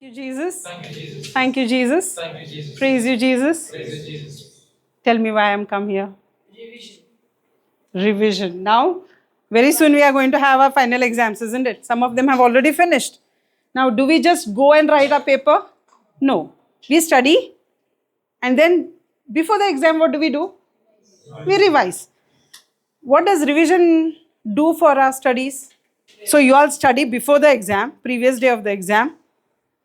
you, Jesus. Thank you, Jesus. Thank you, Jesus. Thank you, Jesus. Praise you, Jesus. Praise you, Jesus. Tell me why I'm come here. Revision. Now, very soon we are going to have our final exams, isn't it? Some of them have already finished. Now, do we just go and write a paper? No. We study and then before the exam, what do? We revise. What does revision do for our studies? So, you all study before the exam, previous day of the exam.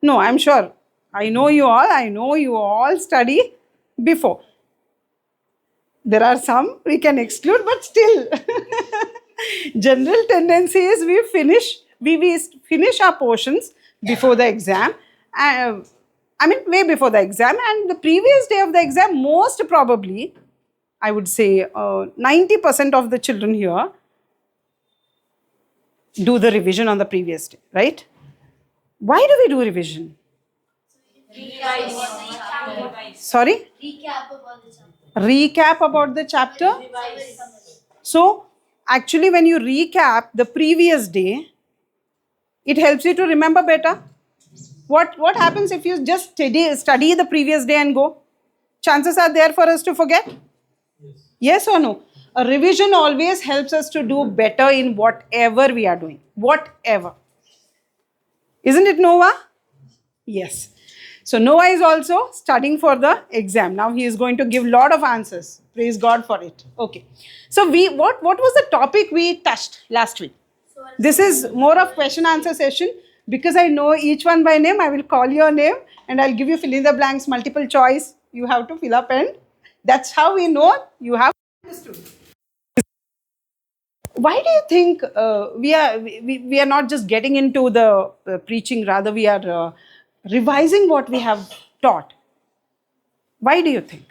No, I'm sure. I know you all study before. There are some we can exclude, but still. General tendency is we finish our portions before the exam. Way before the exam, and the previous day of the exam, most probably, I would say 90% of the children here do the revision on the previous day, right? Why do we do revision? Sorry? Recap about the chapter. So, actually, when you recap the previous day, it helps you to remember better. What happens if you just study the previous day and go? Chances are there for us to forget? Yes or no? A revision always helps us to do better in whatever we are doing. Whatever. Isn't it, Noah? Yes. So Noah is also studying for the exam. Now he is going to give a lot of answers. Praise God for it. Okay. So what was the topic we touched last week? This is more of question answer session. Because I know each one by name, I will call your name and I'll give you fill in the blanks, multiple choice. You have to fill up, and that's how we know you have understood. Why do you think we are not just getting into the preaching, rather we are revising what we have taught? Why do you think?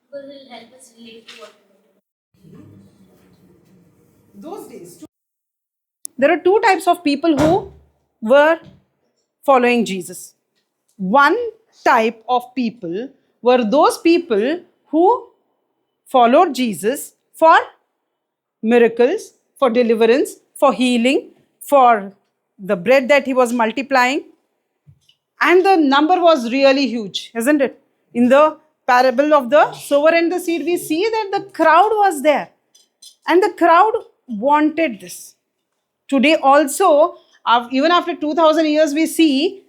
Because it will help us relate to what we do. Those days, there are two types of people who were following Jesus. One type of people were those people who followed Jesus for miracles, for deliverance, for healing, for the bread that he was multiplying. And the number was really huge, isn't it? In the parable of the sower and the seed, we see that the crowd was there. And the crowd wanted this. Today also, even after 2000 years, we see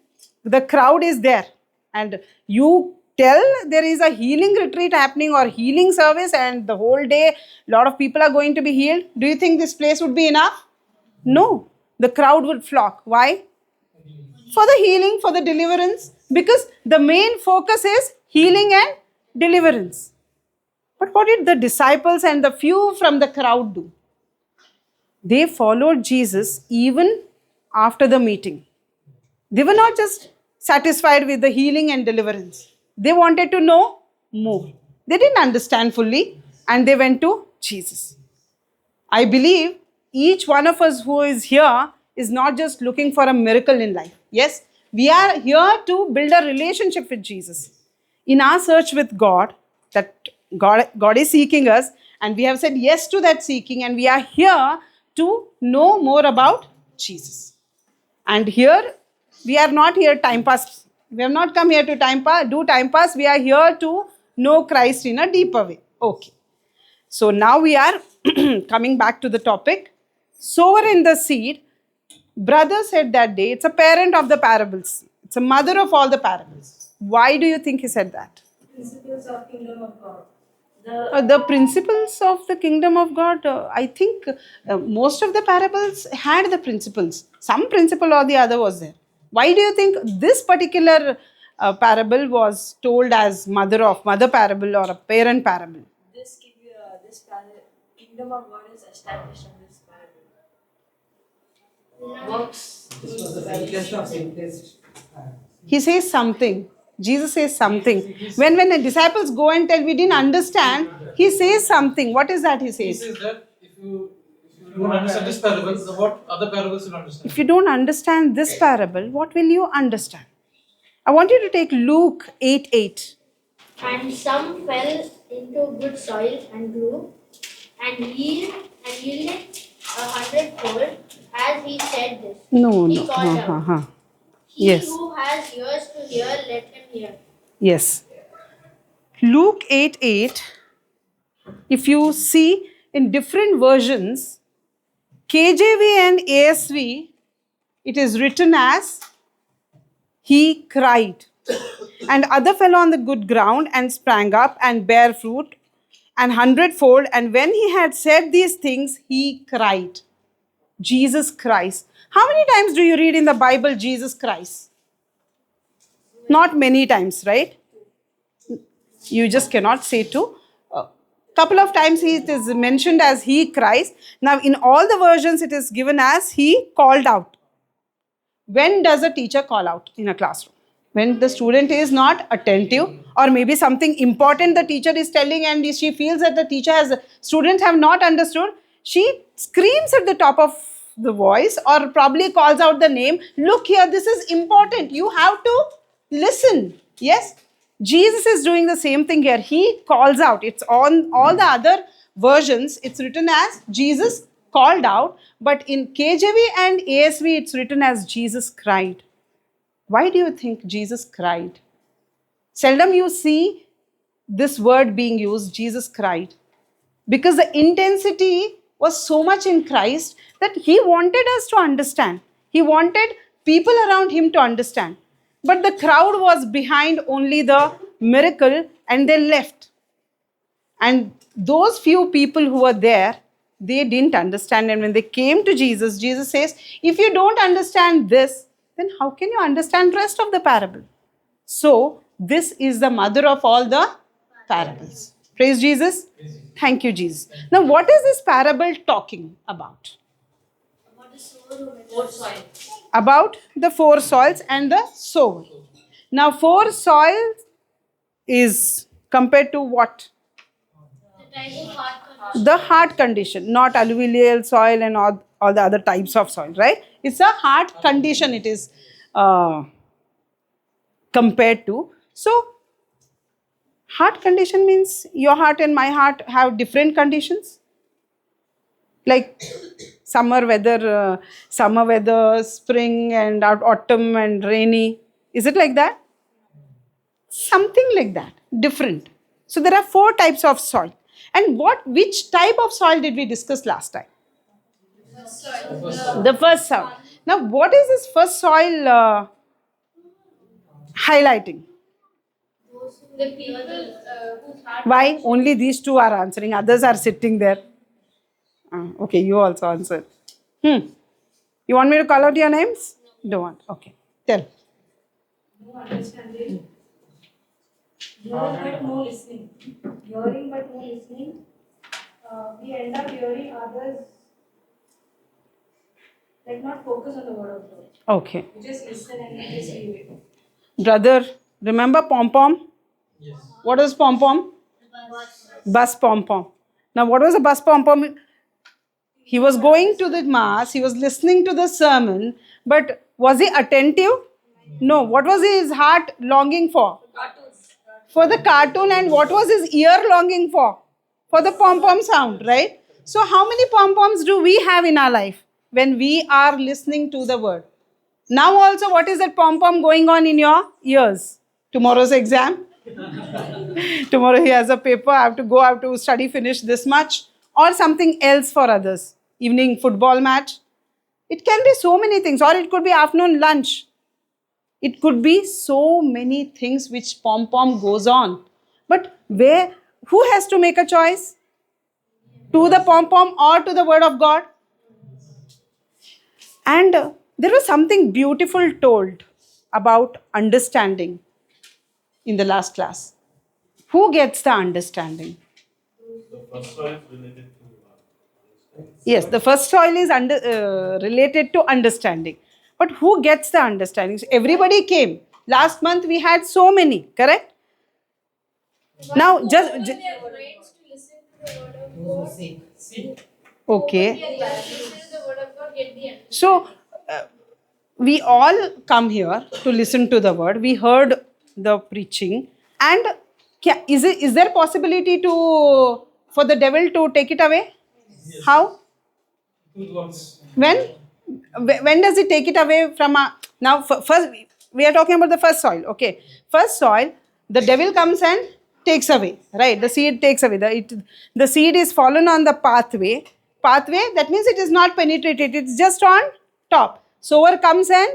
the crowd is there. And you tell there is a healing retreat happening or healing service and the whole day a lot of people are going to be healed. Do you think this place would be enough? No. The crowd would flock. Why? For the healing, for the deliverance. Because the main focus is healing and deliverance. But what did the disciples and the few from the crowd do? They followed Jesus even after the meeting. They were not just satisfied with the healing and deliverance. They wanted to know more. They didn't understand fully and they went to Jesus. I believe each one of us who is here is not just looking for a miracle in life. Yes, we are here to build a relationship with Jesus. In our search with God, that God is seeking us, and we have said yes to that seeking, and we are here to know more about Jesus. And here, we are not here time pass. We have not come here to do time pass. We are here to know Christ in a deeper way. Okay. So now we are coming back to the topic. Sower in the seed. Brother said that day, it's a parent of the parables. It's a mother of all the parables. Why do you think he said that? Principles of kingdom of God. The principles of the kingdom of God, I think most of the parables had the principles. Some principle or the other was there. Why do you think this particular parable was told as mother parable or a parent parable? This kingdom of God is established on this parable. Works. This was the simplest of simplest. He says something. Jesus says something. When the disciples go and tell we didn't understand, he says something. What is that he He says? says that if you don't understand this parable, what other parables you'll understand? If you don't understand this parable, what will you understand? I want you to take Luke 8:8. And some fell into good soil and grew and yielded 100-fold. As he said this, No. he called out, He Yes. who has ears to hear, let him hear. Yes. Luke 8:8. If you see in different versions, KJV and ASV, it is written as he cried. And other fell on the good ground and sprang up and bare fruit and hundredfold. And when he had said these things, he cried. Jesus Christ. How many times do you read in the Bible Jesus Christ? Not many times, right? You just cannot say two. Couple of times it is mentioned as he cries. Now in all the versions it is given as he called out. When does a teacher call out in a classroom? When the student is not attentive, or maybe something important the teacher is telling and she feels that the students have not understood, she screams at the top of the voice or probably calls out the name, look here, this is important, you have to listen. Yes, Jesus is doing the same thing here. He calls out. It's on all the other versions, it's written as Jesus called out, but in KJV and ASV it's written as Jesus cried. Why do you think Jesus cried? Seldom you see this word being used, Jesus cried. Because the intensity was so much in Christ that he wanted us to understand. He wanted people around him to understand. But the crowd was behind only the miracle and they left. And those few people who were there, they didn't understand. And when they came to Jesus, Jesus says, if you don't understand this, then how can you understand the rest of the parable? So, this is the mother of all the parables. Praise Jesus. Thank you, Jesus. Now, what is this parable talking about? About the soil. About the four soils and the sower. Now, four soils is compared to what? The type of heart. The hard condition, not alluvial soil and all the other types of soil, right? It's a hard condition it is compared to. So, hard condition means your heart and my heart have different conditions. Like summer weather, spring and autumn and rainy. Is it like that? Something like that, different. So there are four types of soil. And which type of soil did we discuss last time? The first soil. Now, what is this first soil highlighting? The people whose heart. Why? Only these two are answering. Others are sitting there. Okay, you also answer. You want me to call out your names? Don't want. Okay. Tell. No understanding. Hearing but no listening. Hearing but no listening. We end up hearing others, like not focus on the word of God. Okay. We just listen and we just leave it. Brother, remember pom-pom? Yes. What is pom-pom? Bus pom-pom. Now, what was a bus pom-pom? He was going to the mass, he was listening to the sermon, but was he attentive? No. What was his heart longing for? For the cartoon. And what was his ear longing for? For the pom-pom sound, right? So, how many pom-poms do we have in our life when we are listening to the word? Now also, what is that pom-pom going on in your ears? Tomorrow's exam? Tomorrow he has a paper, I have to study, finish this much. Or something else for others. Evening football match. It can be so many things. Or it could be afternoon lunch. It could be so many things which pom-pom goes on. But who has to make a choice? To the pom-pom or to the word of God? And there was something beautiful told about understanding in the last class. Who gets the understanding? The first soil is related to understanding. Yes, the first soil is related to understanding. But who gets the understanding? So everybody came. Last month we had so many, correct? Now, just Their brains to listen to the word of God. okay. They are listen to the word of God, get the answer. So, we all come here to listen to the word. We heard the preaching. And is there possibility for the devil to take it away? Yes. How? Two words. When does he take it away from now? First, we are talking about the first soil. Okay, first soil, the devil comes and takes away, right? The seed takes away. The seed is fallen on the pathway. Pathway, that means it is not penetrated, it's just on top. Sower comes and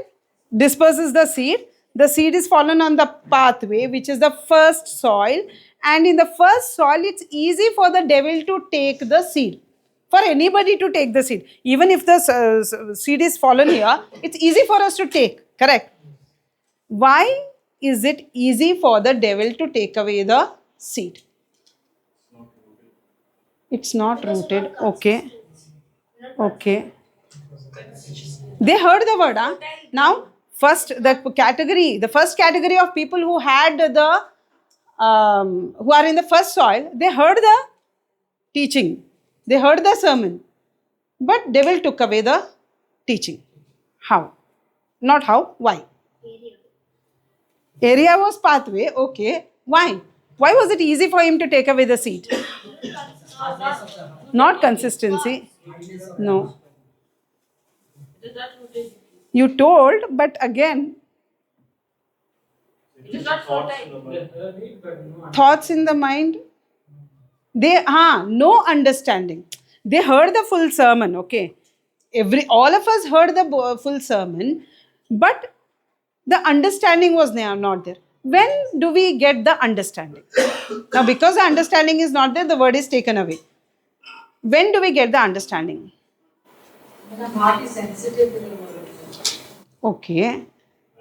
disperses the seed. The seed is fallen on the pathway, which is the first soil. And in the first soil, it's easy for the devil to take the seed. For anybody to take the seed. Even if the seed is fallen here, it's easy for us to take, correct? Why is it easy for the devil to take away the seed? It's not rooted. Okay. Okay. They heard the word. Huh? Now, the first category of people who had who are in the first soil, they heard the teaching. They heard the sermon. But devil took away the teaching. How? Not how, why? Area was pathway, okay. Why? Why was it easy for him to take away the seed? Not consistency. No. You told, but again, thoughts in the mind. No understanding. They heard the full sermon, okay. All of us heard the full sermon, but the understanding was not there. When do we get the understanding? Now, because the understanding is not there, the word is taken away. When do we get the understanding? When the heart is sensitive to the word. Okay.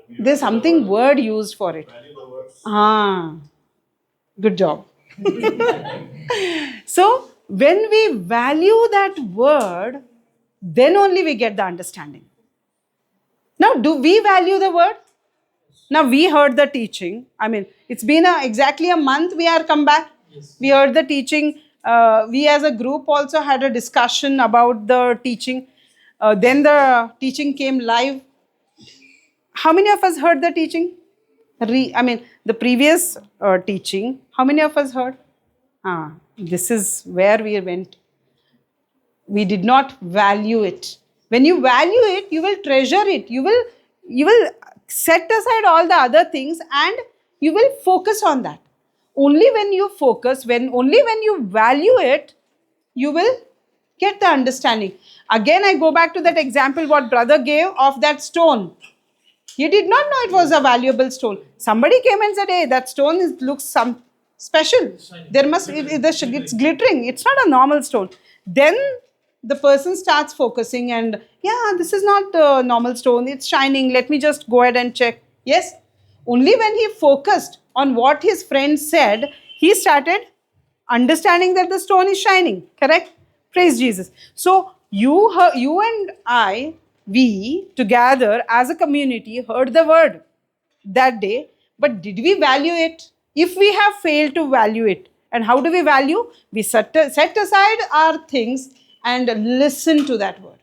There's something word used for it. Value the words. Good job. So, when we value that word, then only we get the understanding. Now, do we value the word? Now, we heard the teaching. I mean, it's been exactly a month we are come back. Yes. We heard the teaching. We as a group also had a discussion about the teaching. Then the teaching came live. How many of us heard the teaching? The previous teaching, how many of us heard? This is where we went. We did not value it. When you value it, you will treasure it. You will set aside all the other things and you will focus on that. Only when you focus, only when you value it, you will get the understanding. Again, I go back to that example what brother gave of that stone. He did not know it was a valuable stone. Somebody came and said, hey, that stone looks special. It's glittering. It's not a normal stone. Then the person starts focusing and, this is not a normal stone. It's shining. Let me just go ahead and check. Yes. Only when he focused on what his friend said, he started understanding that the stone is shining. Correct? Praise Jesus. So, you and I, we together as a community heard the word that day, but did we value it? If we have failed to value it, and how do we value? We set aside our things and listen to that word.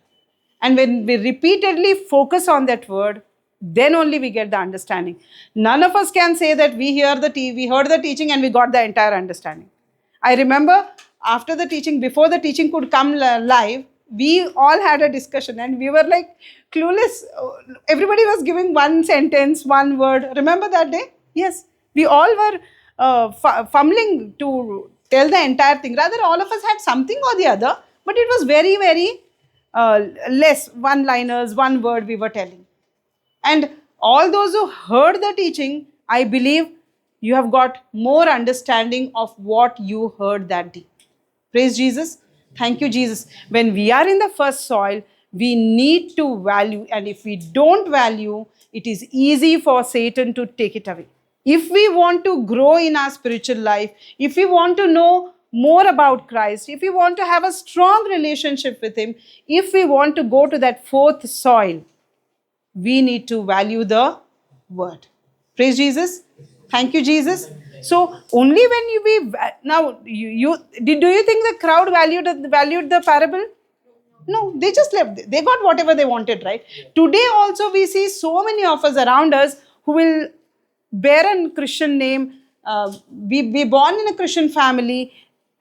And when we repeatedly focus on that word, then only we get the understanding. None of us can say that we heard the teaching and we got the entire understanding. I remember after the teaching, before the teaching could come live, we all had a discussion and we were like clueless. Everybody was giving one sentence, one word. Remember that day? Yes. We all were fumbling to tell the entire thing. Rather, all of us had something or the other, but it was very, very less one-liners, one word we were telling. And all those who heard the teaching, I believe you have got more understanding of what you heard that day. Praise Jesus. Thank you, Jesus. When we are in the first soil, we need to value. And if we don't value, it is easy for Satan to take it away. If we want to grow in our spiritual life, if we want to know more about Christ, if we want to have a strong relationship with Him, if we want to go to that fourth soil, we need to value the word. Praise Jesus. Thank you, Jesus. So only when you be now do you think the crowd valued the parable? No, they just left. They got whatever they wanted, right? Today also we see so many of us around us who will bear a Christian name, be born in a Christian family,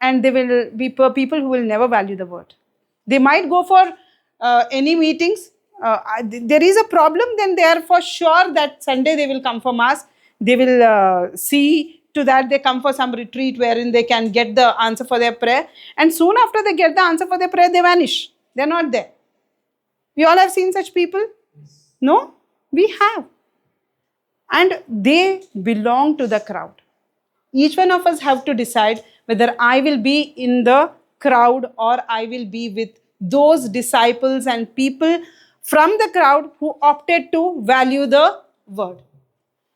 and they will be people who will never value the word. They might go for any meetings. there is a problem, then they are for sure that Sunday they will come for mass. They will see to that they come for some retreat wherein they can get the answer for their prayer. And soon after they get the answer for their prayer, they vanish. They're not there. We all have seen such people? No? We have. And they belong to the crowd. Each one of us have to decide whether I will be in the crowd or I will be with those disciples and people from the crowd who opted to value the word.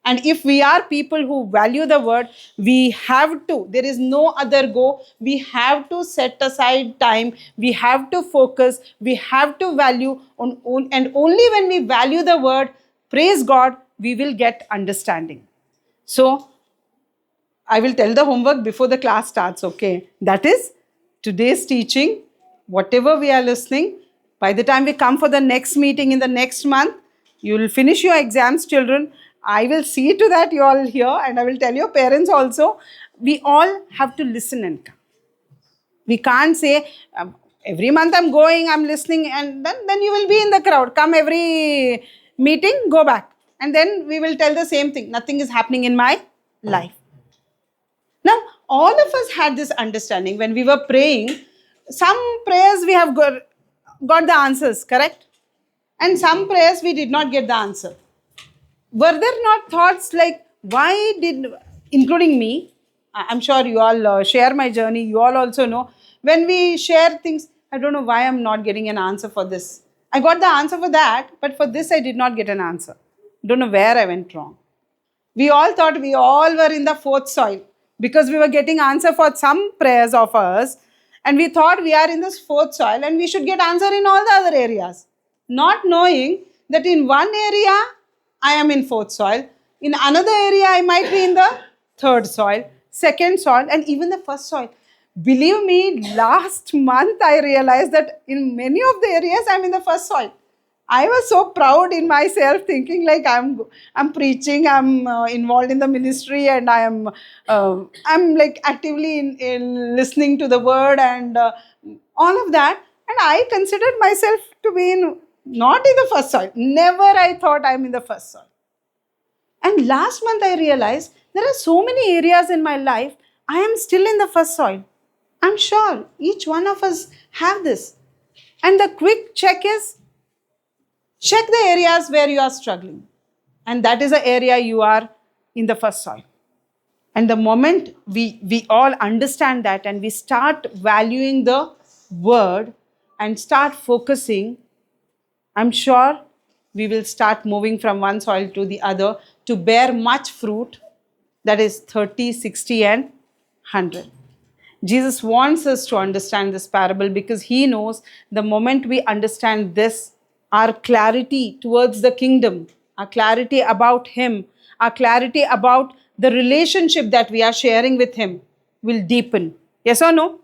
And if we are people who value the word, we have to, there is no other go, we have to set aside time, we have to focus, we have to value, and only when we value the word, praise God, we will get understanding. So, I will tell the homework before the class starts, okay? That is today's teaching, whatever we are listening, by the time we come for the next meeting in the next month, you will finish your exams, children. I will see to that you all here, and I will tell your parents also. We all have to listen and come. We can't say, every month I'm going, I'm listening, and then you will be in the crowd. Come every meeting, go back. And then we will tell the same thing. Nothing is happening in my life. Now, all of us had this understanding when we were praying. Some prayers we have got the answers, correct? And some prayers we did not get the answer. Were there not thoughts like, why did, including me, I'm sure you all share my journey, you all also know, when we share things, I don't know why I'm not getting an answer for this. I got the answer for that, but for this I did not get an answer. Don't know where I went wrong. We all thought we all were in the fourth soil because we were getting answer for some prayers of us, and we thought we are in this fourth soil and we should get answer in all the other areas. Not knowing that in one area, I am in fourth soil. In another area, I might be in the third soil, second soil, and even the first soil. Believe me, last month I realized that in many of the areas, I'm in the first soil. I was so proud in myself, thinking like I'm preaching, I'm involved in the ministry, and I'm like actively in listening to the word and all of that. And I considered myself to be not in the first soil. Never I thought I'm in the first soil. And last month I realized there are so many areas in my life I am still in the first soil. I'm sure each one of us have this. And the quick check is, check the areas where you are struggling. And that is the area you are in the first soil. And the moment we all understand that and we start valuing the word and start focusing, I'm sure we will start moving from one soil to the other to bear much fruit, that is 30, 60 and 100. Jesus wants us to understand this parable because he knows the moment we understand this, our clarity towards the kingdom, our clarity about him, our clarity about the relationship that we are sharing with him will deepen. Yes or no?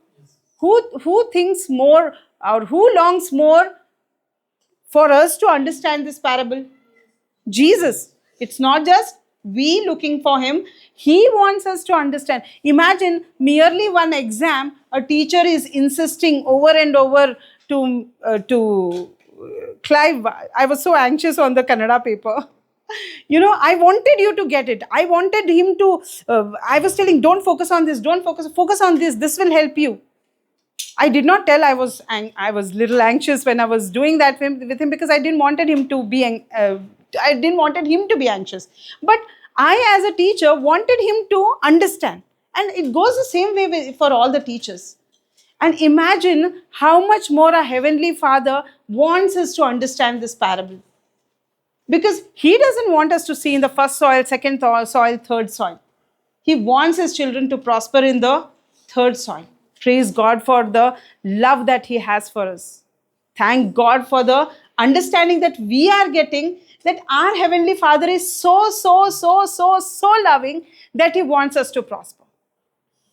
Who thinks more or who longs more for us to understand this parable? Jesus. It's not just we looking for him. He wants us to understand. Imagine merely one exam, a teacher is insisting over and over to Clive. I was so anxious on the Kannada paper. You know, I wanted you to get it. I wanted him to, I was telling, don't focus on this, don't focus on this. This will help you. I did not tell I was little anxious when I was doing that with him because I didn't wanted him to be anxious. But I, as a teacher, wanted him to understand. And it goes the same way for all the teachers. And imagine how much more our Heavenly Father wants us to understand this parable. Because he doesn't want us to see in the first soil, second soil, third soil. He wants his children to prosper in the third soil. Praise God for the love that he has for us. Thank God for the understanding that we are getting, that our Heavenly Father is so loving that he wants us to prosper.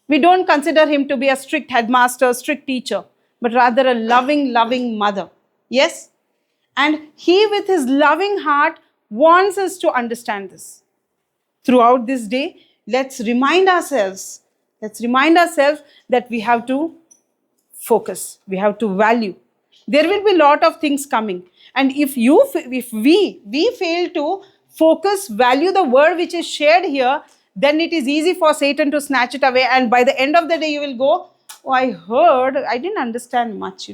We don't consider him to be a strict headmaster, strict teacher, but rather a loving mother. Yes? And he, with his loving heart, wants us to understand this. Throughout this day, let's remind ourselves that we have to focus, we have to value. There will be a lot of things coming. And if we fail to focus, value the word which is shared here, then it is easy for Satan to snatch it away. And by the end of the day, you will go, oh, I heard, I didn't understand much,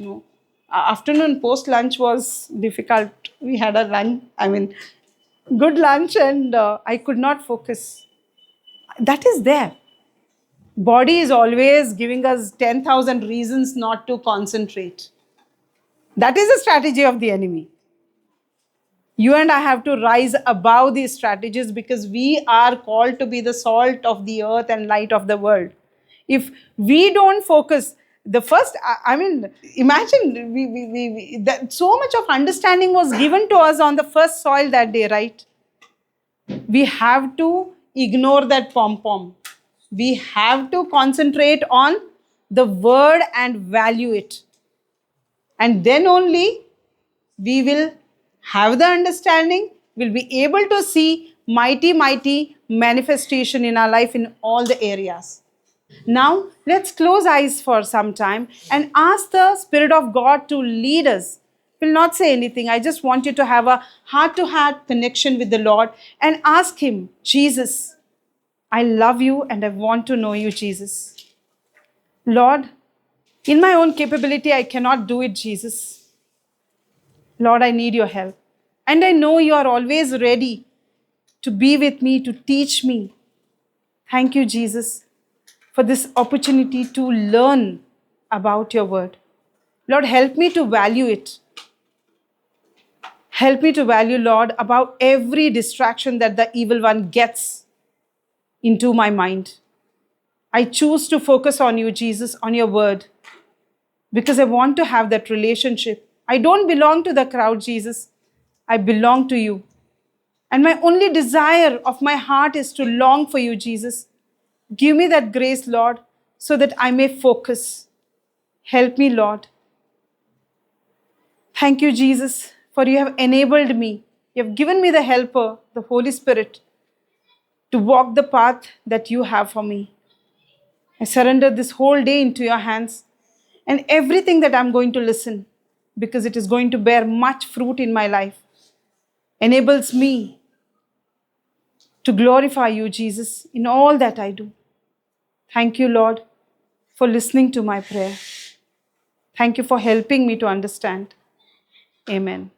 Afternoon post lunch was difficult. We had a lunch, good lunch, and I could not focus. That is there. Body is always giving us 10,000 reasons not to concentrate. That is the strategy of the enemy. You and I have to rise above these strategies because we are called to be the salt of the earth and light of the world. If we don't focus, imagine that so much of understanding was given to us on the first soil that day, right? We have to ignore that pom-pom. We have to concentrate on the word and value it. And then only we will have the understanding, will be able to see mighty manifestation in our life in all the areas. Now, let's close eyes for some time and ask the Spirit of God to lead us. Will not say anything. I just want you to have a heart-to-heart connection with the Lord and ask Him, Jesus, I love you and I want to know you, Jesus. Lord, in my own capability, I cannot do it, Jesus. Lord, I need your help. And I know you are always ready to be with me, to teach me. Thank you, Jesus, for this opportunity to learn about your word. Lord, help me to value it. Help me to value, Lord, about every distraction that the evil one gets into my mind. I choose to focus on you, Jesus, on your word, because I want to have that relationship. I don't belong to the crowd, Jesus. I belong to you. And my only desire of my heart is to long for you, Jesus. Give me that grace, Lord, so that I may focus. Help me, Lord. Thank you, Jesus, for you have enabled me. You have given me the helper, the Holy Spirit, to walk the path that you have for me. I surrender this whole day into your hands and everything that I'm going to listen, because it is going to bear much fruit in my life, enables me to glorify you, Jesus, in all that I do. Thank you, Lord, for listening to my prayer. Thank you for helping me to understand. Amen.